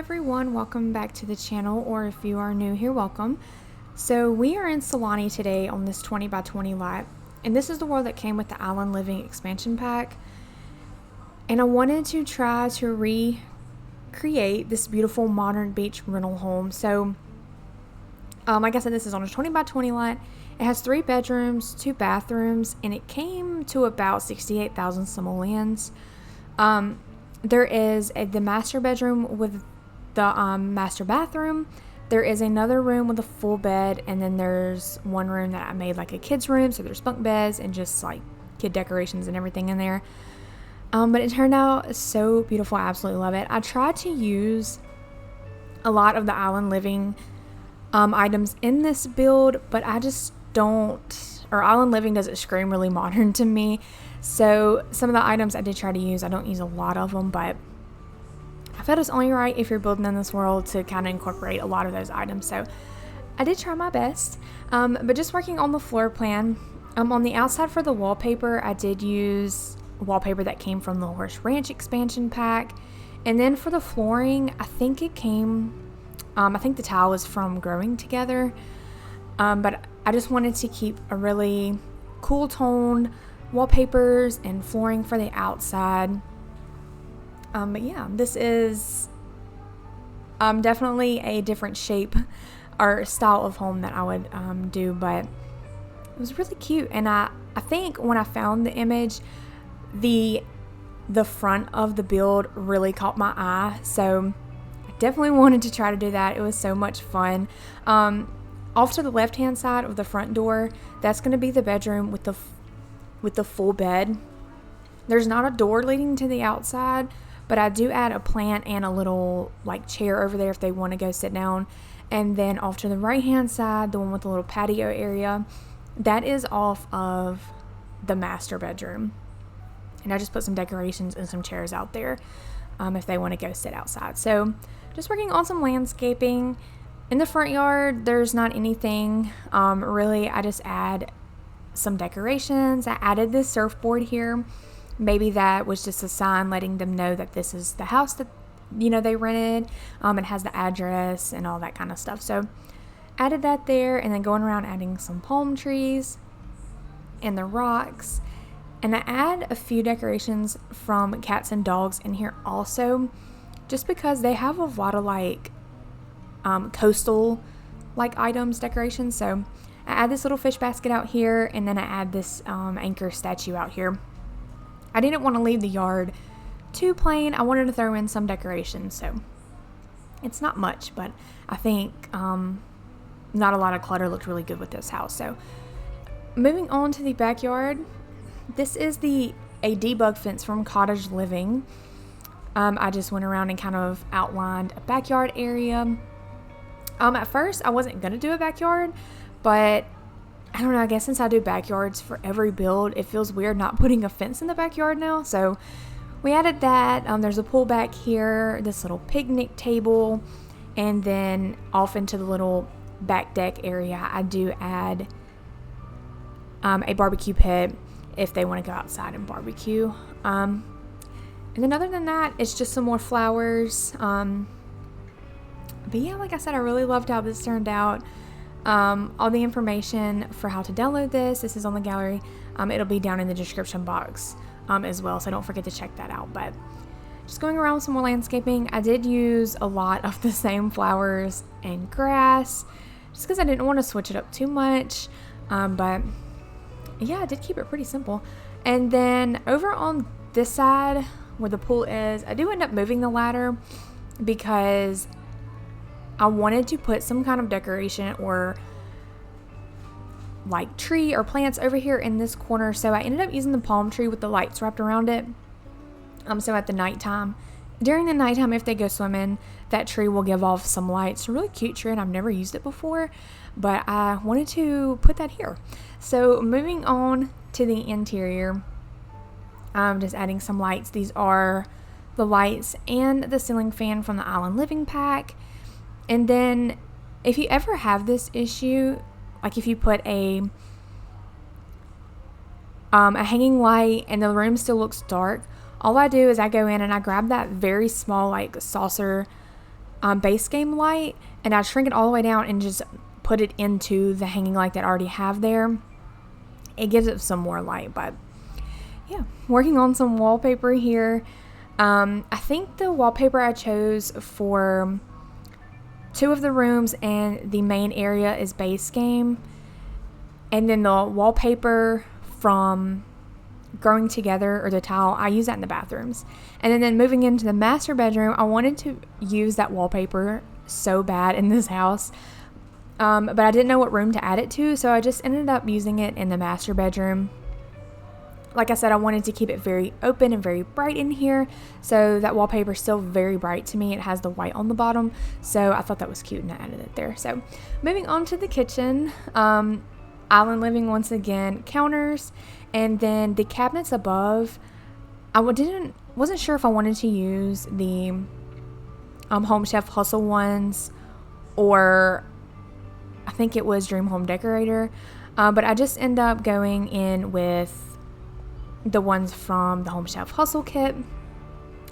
everyone, welcome back to the channel, or if you are new here, welcome. So we are in Sulani today on this 20 by 20 lot, and this is the world that came with the Island Living expansion pack. And I wanted to try to recreate this beautiful modern beach rental home. So like I said, this is on a 20 by 20 lot. It has 3 bedrooms, 2 bathrooms, and it came to about 68,000 simoleons. There is the master bedroom with the master bathroom. There is another room with a full bed, and then there's one room that I made like a kid's room, so there's bunk beds and just like kid decorations and everything in there. But it turned out so beautiful. I absolutely love it. I tried to use a lot of the Island Living items in this build, but I just don't, or Island Living doesn't scream really modern to me. So some of the items I did try to use, I don't use a lot of them, but I felt it's only right if you're building in this world to kind of incorporate a lot of those items. So I did try my best, but just working on the floor plan. On the outside for the wallpaper, I did use wallpaper that came from the Horse Ranch expansion pack. And then for the flooring, I think it came, I think the tile was from Growing Together, but I just wanted to keep a really cool toned wallpapers and flooring for the outside. But yeah, this is definitely a different shape or style of home that I would do, but it was really cute. And I think when I found the image, the front of the build really caught my eye, so I definitely wanted to try to do that. It was so much fun. Off to the left hand side of the front door, that's going to be the bedroom with the full bed. There's not a door leading to the outside, but I do add a plant and a little like chair over there if they want to go sit down. And then off to the right hand side, the one with the little patio area, that is off of the master bedroom. And I just put some decorations and some chairs out there if they want to go sit outside. So just working on some landscaping. In the front yard, there's not anything really. I just add some decorations. I added this surfboard here. Maybe that was just a sign letting them know that this is the house that they rented. It has the address and all that kind of stuff. So added that there, and then going around adding some palm trees and the rocks. And I add a few decorations from cats and dogs in here also, just because they have a lot of like coastal like items, decorations. So I add this little fish basket out here, and then I add this anchor statue out here. I didn't want to leave the yard too plain. I wanted to throw in some decorations, so it's not much, but I think not a lot of clutter looked really good with this house. So moving on to the backyard, this is a debug fence from Cottage Living. I just went around and kind of outlined a backyard area. At first I wasn't gonna do a backyard, but I don't know, I guess since I do backyards for every build, it feels weird not putting a fence in the backyard now. So we added that. There's a pool back here, this little picnic table, and then off into the little back deck area, I do add a barbecue pit if they want to go outside and barbecue. And then other than that, it's just some more flowers. But yeah, like I said, I really loved how this turned out. All the information for how to download this is on the gallery. It'll be down in the description box as well, so don't forget to check that out. But just going around with some more landscaping, I did use a lot of the same flowers and grass just because I didn't want to switch it up too much. But yeah, I did keep it pretty simple. And then over on this side where the pool is, I do end up moving the ladder because I wanted to put some kind of decoration or like tree or plants over here in this corner. So I ended up using the palm tree with the lights wrapped around it. So at the nighttime, during the nighttime, if they go swimming, that tree will give off some lights. It's a really cute tree, and I've never used it before, but I wanted to put that here. So moving on to the interior, just adding some lights. These are the lights and the ceiling fan from the Island Living pack. And then if you ever have this issue, like if you put a hanging light and the room still looks dark, all I do is I go in and I grab that very small like saucer base game light, and I'd shrink it all the way down and just put it into the hanging light that I already have there. It gives it some more light. But yeah, working on some wallpaper here. I think the wallpaper I chose for 2 of the rooms and the main area is base game, and then the wallpaper from Growing Together, or the tile, I use that in the bathrooms. And then moving into the master bedroom, I wanted to use that wallpaper so bad in this house, but I didn't know what room to add it to, so I just ended up using it in the master bedroom. Like I said, I wanted to keep it very open and very bright in here, so that wallpaper is still very bright to me. It has the white on the bottom, so I thought that was cute and I added it there. So moving on to the kitchen, island living once again, counters, and then the cabinets above. I wasn't sure if I wanted to use the Home Chef Hustle ones, or I think it was Dream Home Decorator, but I just end up going in with the ones from the Home Chef Hustle kit.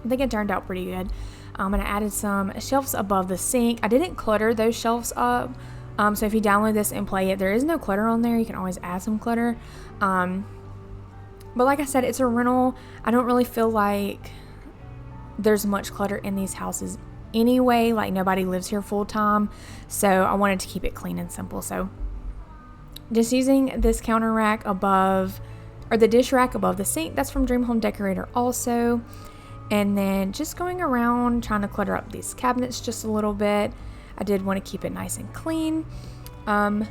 I think it turned out pretty good. And I added some shelves above the sink. I didn't clutter those shelves up, so if you download this and play it, there is no clutter on there. You can always add some clutter, but like I said, it's a rental. I don't really feel like there's much clutter in these houses anyway. Like, nobody lives here full time, so I wanted to keep it clean and simple. So just using this counter rack above, or the dish rack above the sink, that's from Dream Home Decorator also. And then just going around trying to clutter up these cabinets just a little bit. I did want to keep it nice and clean. And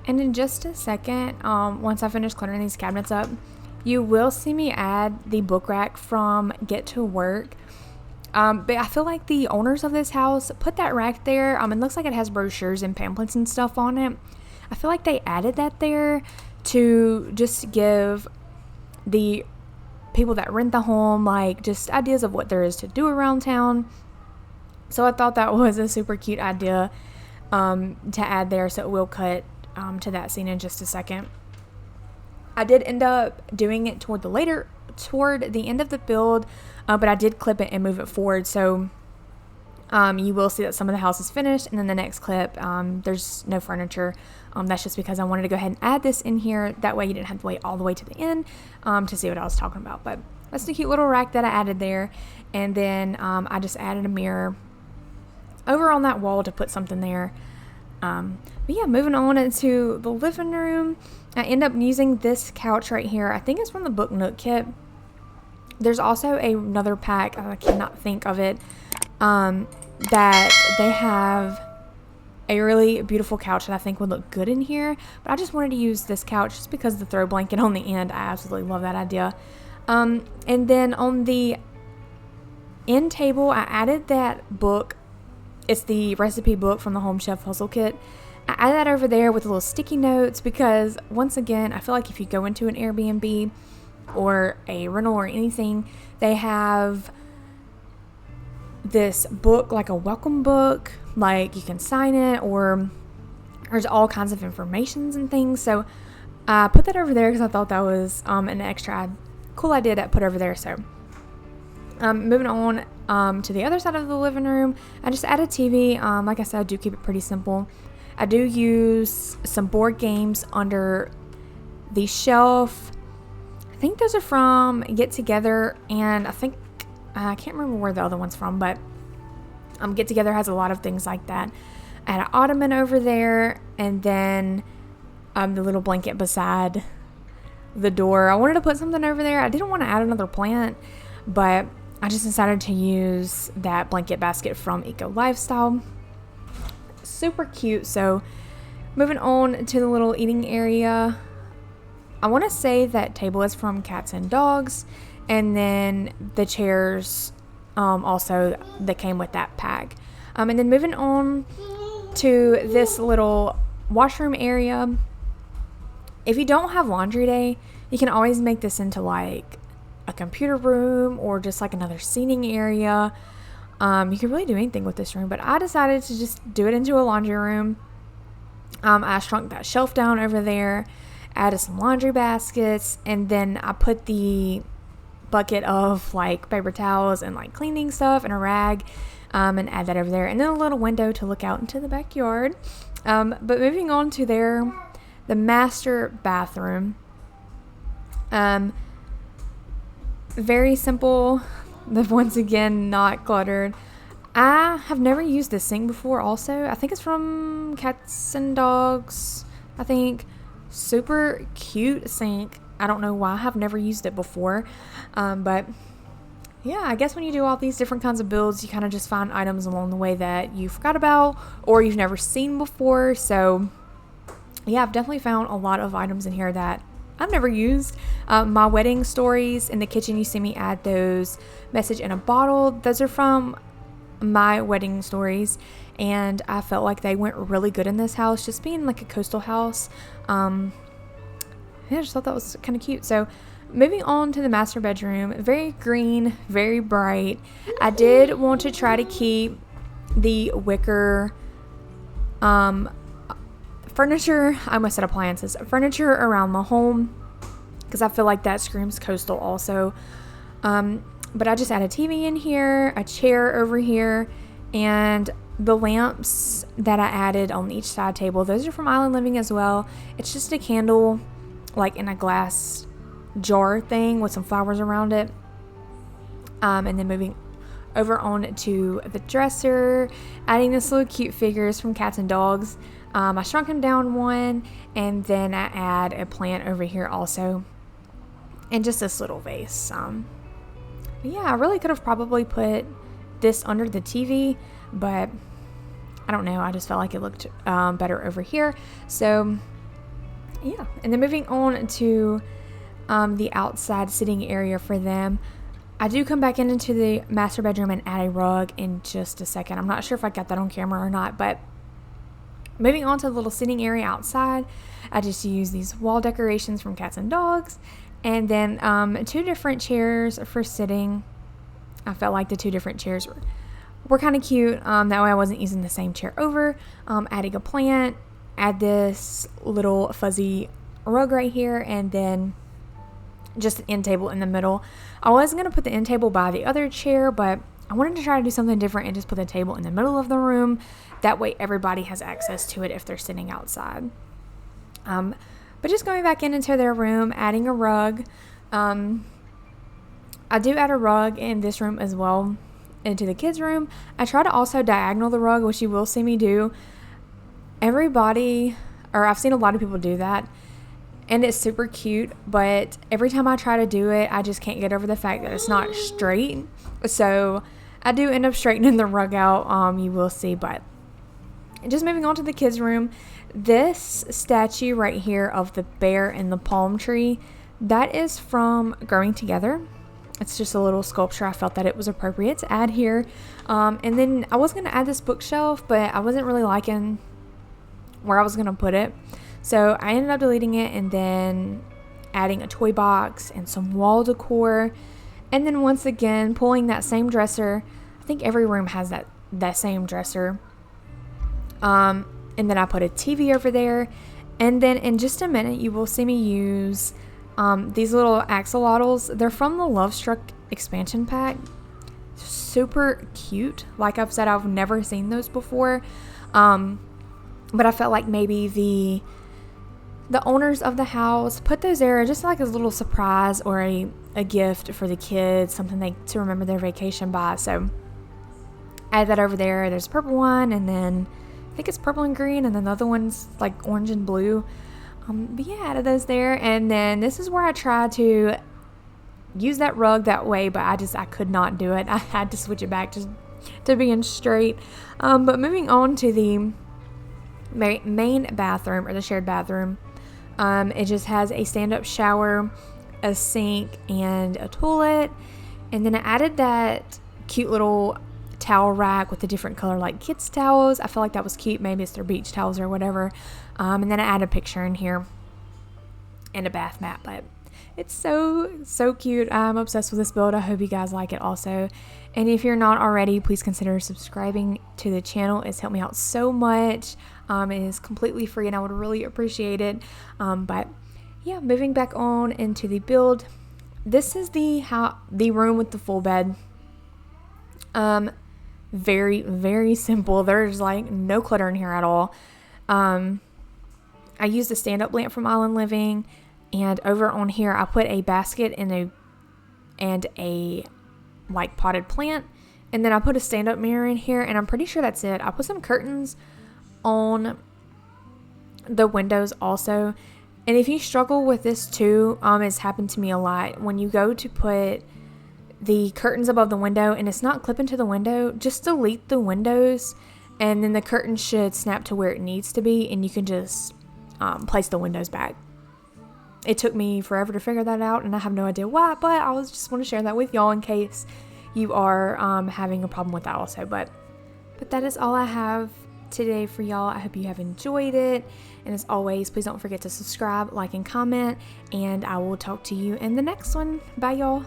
in just a second, once I finish cluttering these cabinets up, you will see me add the book rack from Get to Work. But I feel like the owners of this house put that rack there. It looks like it has brochures and pamphlets and stuff on it. I feel like they added that there to just give the people that rent the home like just ideas of what there is to do around town. So I thought that was a super cute idea to add there. So we'll cut to that scene in just a second. I did end up doing it toward the end of the build, but I did clip it and move it forward. So you will see that some of the house is finished, and then the next clip, there's no furniture. That's just because I wanted to go ahead and add this in here. That way you didn't have to wait all the way to the end to see what I was talking about. But that's the cute little rack that I added there. And then I just added a mirror over on that wall to put something there. But yeah, moving on into the living room, I end up using this couch right here. I think it's from the Book Nook kit. There's also another pack, I cannot think of it, that they have a really beautiful couch that I think would look good in here. But I just wanted to use this couch just because the throw blanket on the end, I absolutely love that idea. And then on the end table, I added that book. It's the recipe book from the Home Chef Hustle kit. I added that over there with little sticky notes because, once again, I feel like if you go into an Airbnb or a rental or anything, they have this book, like a welcome book, like you can sign it, or there's all kinds of informations and things. So I put that over there because I thought that was an extra cool idea to put over there. So moving on to the other side of the living room, I just added TV. Like I said, I do keep it pretty simple. I do use some board games under the shelf. I think those are from Get Together, and I can't remember where the other one's from, but Get Together has a lot of things like that. I had an ottoman over there, and then the little blanket beside the door. I wanted to put something over there. I didn't want to add another plant, but I just decided to use that blanket basket from Eco Lifestyle. Super cute. So moving on to the little eating area, I want to say that table is from Cats and Dogs, and then the chairs also that came with that pack. And then moving on to this little washroom area. If you don't have laundry day, you can always make this into like a computer room or just like another seating area. You can really do anything with this room, but I decided to just do it into a laundry room. I shrunk that shelf down over there, added some laundry baskets, and then I put the bucket of like paper towels and like cleaning stuff and a rag and add that over there. And then a little window to look out into the backyard. But moving on to the master bathroom. Very simple, but once again, not cluttered. I have never used this sink before also. I think it's from Cats and Dogs. I think super cute sink. I don't know why. I've never used it before. But yeah, I guess when you do all these different kinds of builds, you kind of just find items along the way that you forgot about or you've never seen before. So yeah, I've definitely found a lot of items in here that I've never used. My wedding stories in the kitchen, you see me add those message in a bottle. Those are from my wedding stories, and I felt like they went really good in this house, just being like a coastal house. Yeah, I just thought that was kind of cute. So moving on to the master bedroom, very green, very bright. I did want to try to keep the wicker furniture, I almost said appliances, furniture around the home, because I feel like that screams coastal also. But I just added a TV in here, a chair over here, and the lamps that I added on each side table, those are from Island Living as well. It's just a candle, like in a glass jar thing with some flowers around it. And then moving over on to the dresser, adding this little cute figures from Cats and Dogs. I shrunk them down one, and then I add a plant over here also, and just this little vase. Yeah, I really could have probably put this under the TV, but I don't know. I just felt like it looked better over here. So yeah, and then moving on to the outside sitting area for them. I do come back into the master bedroom and add a rug in just a second. I'm not sure if I got that on camera or not, but moving on to the little sitting area outside, I just use these wall decorations from Cats and Dogs. And then 2 different chairs for sitting. I felt like the 2 different chairs were kind of cute. That way I wasn't using the same chair over. Adding a plant, add this little fuzzy rug right here, and then just an end table in the middle. I was going to put the end table by the other chair, but I wanted to try to do something different and just put the table in the middle of the room. That way everybody has access to it if they're sitting outside. But just going back into their room, adding a rug. I do add a rug in this room as well, into the kids' room. I try to also diagonal the rug, which you will see me do. I've seen a lot of people do that, and it's super cute, but every time I try to do it, I just can't get over the fact that it's not straight. So I do end up straightening the rug out, you will see. But just moving on to the kids' room, this statue right here of the bear and the palm tree, that is from Growing Together. It's just a little sculpture. I felt that it was appropriate to add here. And then I was going to add this bookshelf, but I wasn't really liking where I was going to put it. So I ended up deleting it and then adding a toy box and some wall decor. And then once again, pulling that same dresser. I think every room has that same dresser. And then I put a TV over there. And then in just a minute, you will see me use these little axolotls. They're from the Love Struck expansion pack. Super cute. Like I've said, I've never seen those before. But I felt like maybe the owners of the house put those there just like as a little surprise or a gift for the kids, something to remember their vacation by. So I add that over there. There's a purple one, and then I think it's purple and green, and then the other one's like orange and blue. But yeah, I added those there. And then this is where I tried to use that rug that way, but I could not do it. I had to switch it back just to being straight. But moving on to the main bathroom, or the shared bathroom, it just has a stand-up shower, a sink, and a toilet. And then I added that cute little towel rack with the different color like kids towels. I feel like that was cute. Maybe it's their beach towels or whatever. And then I added a picture in here and a bath mat. But it's so cute. I'm obsessed with this build. I hope you guys like it also. And if you're not already, please consider subscribing to the channel. It's helped me out so much. It is completely free, and I would really appreciate it. But yeah, moving back on into the build. This is the room with the full bed. very, very simple. There's like no clutter in here at all. I used a stand-up lamp from Island Living, and over on here I put a basket and a like potted plant, and then I put a stand-up mirror in here, and I'm pretty sure that's it. I put some curtains on the windows also. And if you struggle with this too, it's happened to me a lot. When you go to put the curtains above the window and it's not clipping to the window, just delete the windows, and then the curtain should snap to where it needs to be, and you can just place the windows back. It took me forever to figure that out, and I have no idea why, but I was just want to share that with y'all in case you are having a problem with that also. But that is all I have today for y'all. I hope you have enjoyed it, and as always, please don't forget to subscribe, like, and comment, and I will talk to you in the next one. Bye, y'all.